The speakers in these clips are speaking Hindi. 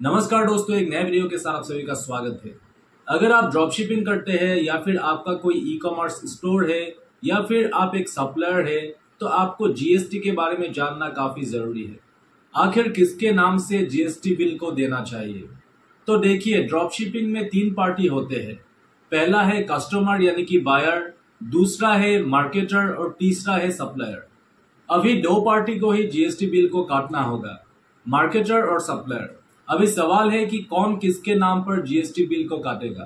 नमस्कार दोस्तों, एक नए वीडियो के साथ आप सभी का स्वागत है। अगर आप ड्रॉप शिपिंग करते हैं या फिर आपका कोई ई कॉमर्स स्टोर है या फिर आप एक सप्लायर है तो आपको जीएसटी के बारे में जानना काफी जरूरी है। आखिर किसके नाम से जीएसटी बिल को देना चाहिए? तो देखिए, ड्रॉप शिपिंग में 3 पार्टी होते हैं। पहला है कस्टमर यानी कि बायर, दूसरा है मार्केटर और तीसरा है सप्लायर। अभी 2 पार्टी को ही जीएसटी बिल को काटना होगा, मार्केटर और सप्लायर। अभी सवाल है कि कौन किसके नाम पर जीएसटी बिल को काटेगा।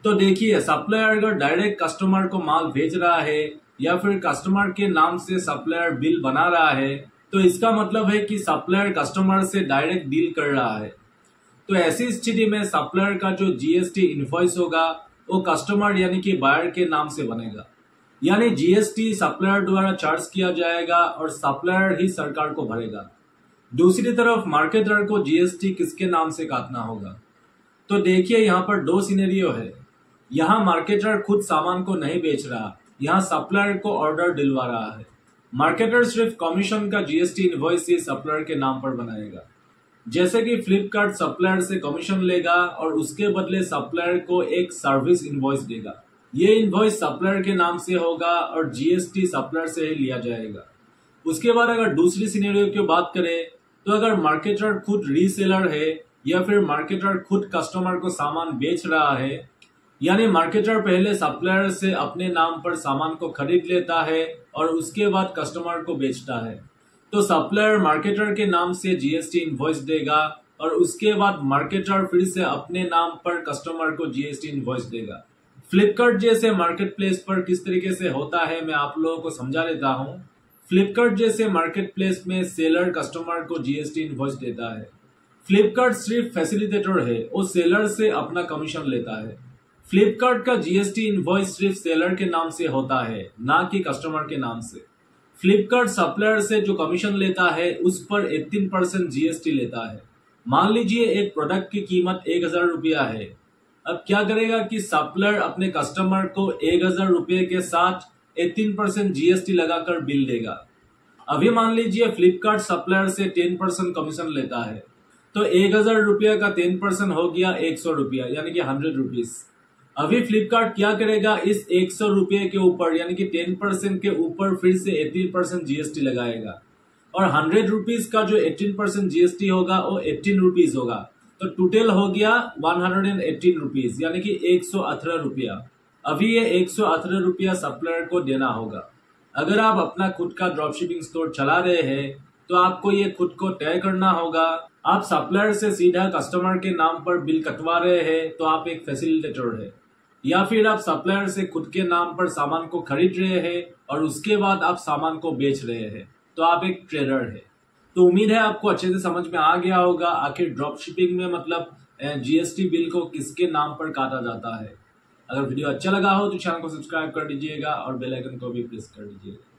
तो देखिए, सप्लायर अगर डायरेक्ट कस्टमर को माल भेज रहा है या फिर कस्टमर के नाम से सप्लायर बिल बना रहा है तो इसका मतलब है कि सप्लायर कस्टमर से डायरेक्ट डील कर रहा है। तो ऐसी स्थिति में सप्लायर का जो जीएसटी इनवॉइस होगा वो कस्टमर यानी कि बायर के नाम से बनेगा। यानी जीएसटी सप्लायर द्वारा चार्ज किया जाएगा और सप्लायर ही सरकार को भरेगा। दूसरी तरफ मार्केटर को जीएसटी किसके नाम से काटना होगा? तो देखिए, यहाँ पर 2 सिनेरियो है। यहाँ मार्केटर खुद सामान को नहीं बेच रहा, यहाँ सप्लायर को ऑर्डर दिलवा रहा है। मार्केटर सिर्फ कमीशन का जीएसटी इनवॉइस ही सप्लायर के नाम पर बनाएगा। जैसे कि फ्लिपकार्ट सप्लायर से कमीशन लेगा और उसके बदले सप्लायर को एक सर्विस इनवॉइस देगा। ये इनवॉइस सप्लायर के नाम से होगा और जीएसटी सप्लायर से ही लिया जाएगा। उसके बाद अगर दूसरी सिनेरियो की बात करें तो अगर मार्केटर खुद रीसेलर है या फिर मार्केटर खुद कस्टमर को सामान बेच रहा है, यानी मार्केटर पहले सप्लायर से अपने नाम पर सामान को खरीद लेता है और उसके बाद कस्टमर को बेचता है, तो सप्लायर मार्केटर के नाम से जीएसटी इनवॉइस देगा और उसके बाद मार्केटर फिर से अपने नाम पर कस्टमर को जीएसटी इनवॉइस देगा। फ्लिपकार्ट जैसे मार्केट प्लेस पर किस तरीके से होता है मैं आप लोगों को समझा देता हूँ। फ्लिपकार्ट जैसे मार्केट प्लेस में सेलर कस्टमर को जीएसटी इनवॉइस देता है। फ्लिपकार्ट सिर्फ फैसिलिटेटर है, वो सेलर से अपना कमीशन लेता है। फ्लिपकार्ट का जीएसटी इनवॉइस सिर्फ सेलर के नाम से होता है, ना कि कस्टमर के नाम से। फ्लिपकार्ट सप्लायर से जो कमीशन लेता है उस पर 18% जीएसटी लेता है। मान लीजिए एक प्रोडक्ट की कीमत 1000 रुपया है। अब क्या करेगा कि सप्लायर अपने कस्टमर को 1000 रुपये के साथ 18% जीएसटी लगाकर बिल देगा। अभी मान लीजिए फ्लिपकार्ट सप्लायर से 10% कमीशन लेता है, तो 1000 रुपया का 10% हो गया 100 रुपया, यानी कि 100 रुपीज। अभी फ्लिपकार्ट क्या करेगा, इस 100 रुपये के ऊपर यानी कि 10% के ऊपर फिर से 18% जीएसटी लगाएगा और 100 रुपीज का जो 18% जीएसटी होगा वो 18 रुपीज होगा। तो टोटल हो गया 118 रुपीज, यानी कि 118 रुपया। अभी ये 118 रुपया सप्लायर को देना होगा। अगर आप अपना खुद का ड्रॉपशिपिंग स्टोर चला रहे हैं तो आपको ये खुद को तय करना होगा। आप सप्लायर से सीधा कस्टमर के नाम पर बिल कटवा रहे हैं तो आप एक फैसिलिटेटर है, या फिर आप सप्लायर से खुद के नाम पर सामान को खरीद रहे हैं और उसके बाद आप सामान को बेच रहे हैं तो आप एक ट्रेडर है। तो उम्मीद है आपको अच्छे से समझ में आ गया होगा आखिर ड्रॉप शिपिंग में मतलब जीएसटी बिल को किसके नाम पर काटा जाता है। अगर वीडियो अच्छा लगा हो तो चैनल को सब्सक्राइब कर दीजिएगा और बेल आइकन को भी प्रेस कर दीजिएगा।